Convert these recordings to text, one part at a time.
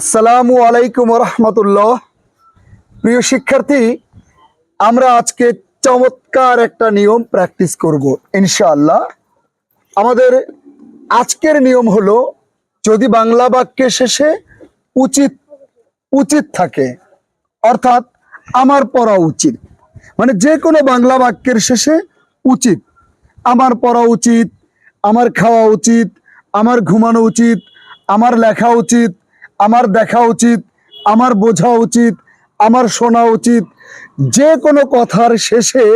আসসালামু আলাইকুম রহমতুল্লাহ। প্রিয় শিক্ষার্থী, আমরা আজকে চমৎকার একটা নিয়ম প্র্যাকটিস করব ইনশাআল্লাহ। আমাদের আজকের নিয়ম হলো, যদি বাংলা বাক্যের শেষে উচিত উচিত থাকে, অর্থাৎ আমার পড়া উচিত, মানে যে কোনো বাংলা বাক্যের শেষে উচিত, আমার পড়া উচিত, আমার খাওয়া উচিত, আমার ঘুমানো উচিত, আমার লেখা উচিত, আমার দেখা উচিত, আমার বোঝা উচিত, আমার শোনা উচিত, যে কোনো কথার শেষে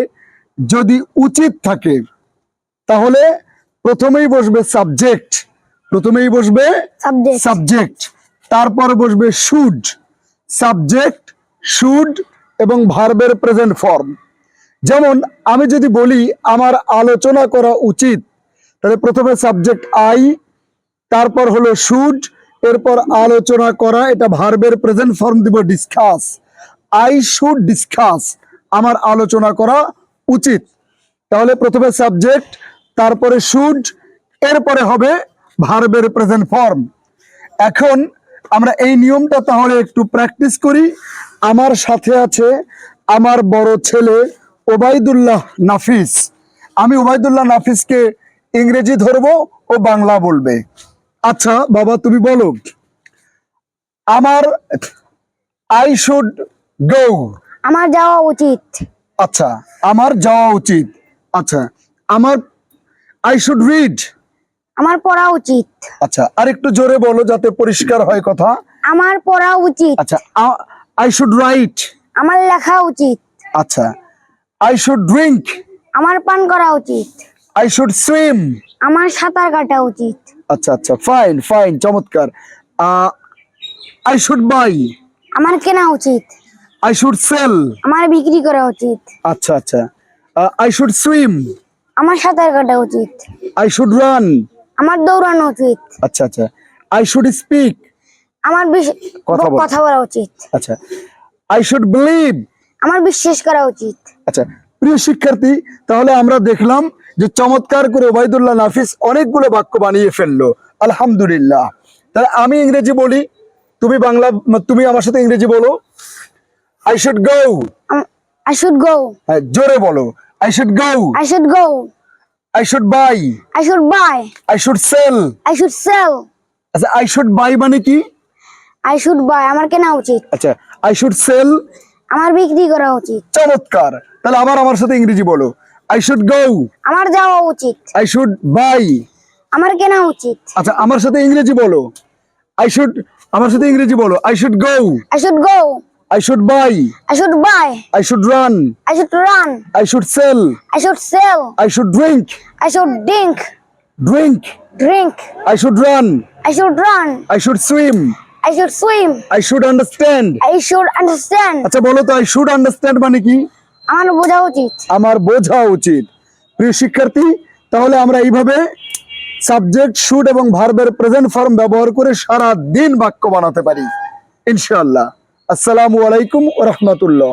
যদি উচিত থাকে তাহলে প্রথমেই বসবে সাবজেক্ট, সাবজেক্ট, তারপর বসবে শুড, সাবজেক্ট, শুড এবং ভার্বের প্রেজেন্ট ফর্ম। যেমন আমি যদি বলি আমার আলোচনা করা উচিত, তাহলে প্রথমে সাবজেক্ট আই, তারপর হলো শুড, এরপর আলোচনা করা, এটা ভার্বের প্রেজেন্ট ফর্ম দিব ডিসকাস। আই শুড ডিসকাস, আমার আলোচনা করা উচিত। তাহলে প্রথমে সাবজেক্ট, তারপরে শুড, এরপরে হবে ভার্বের প্রেজেন্ট ফর্ম। এখন আমরা এই নিয়মটা তাহলে একটু প্র্যাকটিস করি। আমার সাথে আছে আমার বড় ছেলে ওবায়দুল্লাহ নাফিস। আমি ওবায়দুল্লাহ নাফিসকে ইংরেজি ধরবো, ও বাংলা বলবে। আচ্ছা বাবা, তুমি বলো আমার আই শুড গো। আমার যাওয়া উচিত। আচ্ছা, আমার যাওয়া উচিত। আচ্ছা, আমার আই শুড রিড। আমার পড়া উচিত। আচ্ছা, আর একটু জোরে বলো যাতে পরিষ্কার হয় কথা। আমার পড়া উচিত। আচ্ছা, আই শুড রাইট। আমার লেখা উচিত। আচ্ছা, আই শুড ড্রিঙ্ক। আমার পান করা উচিত। I should swim. আমার সাঁতার কাটা উচিত। আচ্ছা আচ্ছা, ফাইন ফাইন, চমৎকার। I should buy. আমার কেনা উচিত। I should sell. আমার বিক্রি করা উচিত। আচ্ছা আচ্ছা, আই শুড সুইম। আমার সাঁতার কাটা উচিত। I should run. আমার দৌড়ানো উচিত। আচ্ছা আচ্ছা, আই শুড স্পিক। আমার কথা বলা উচিত। আচ্ছা, আই শুড বিলিভ। আমার বিশ্বাস করা উচিত। আচ্ছা প্রিয় শিক্ষার্থী, তাহলে আমরা দেখলাম যে চমৎকার করে ওবায়দুল্লাহ নাফিস অনেকগুলো বাক্য বানিয়ে ফেললো, আলহামদুলিল্লাহ। তাহলে আমি ইংরেজি বলি, তুমি বাংলা, তুমি আমার সাথে ইংরেজি বলো। I should go. I should go. হ্যাঁ, জোরে বলো। I should go. I should go. I should buy. I should buy. I should sell. I should sell. আচ্ছা, আই শুড বাই মানে কি? I should buy. আমার কেনা উচিত। আচ্ছা, আই শুড সেল। আমার বিক্রি করা উচিত। চমৎকার। তাহলে আবার আমার সাথে ইংরেজি বলো। আই শুড গো। আমার যাওয়া উচিত। I should buy. আমার কেনা উচিত। আচ্ছা, আমার সাথে ইংরেজি বলো। আই শুড, আমার সাথে ইংরেজি বলো। I should go. I should go. I should buy. I should buy. I should run. I should run. I should sell. I should sell. I should drink. I should drink. Drink. I should run. I should run. I should swim. I should swim. I should understand. I should understand. আচ্ছা বলো তো, I should understand মানে কি? আমার বোঝা উচিত। আমার বোঝা উচিত। প্রিয় শিক্ষার্থী, তাহলে আমরা এইভাবে সাবজেক্ট, শুড এবং ভার্বের প্রেজেন্ট ফর্ম ব্যবহার করে সারা দিন বাক্য বানাতে পারি ইনশাআল্লাহ। আসসালামু আলাইকুম ওয়া রাহমাতুল্লাহ।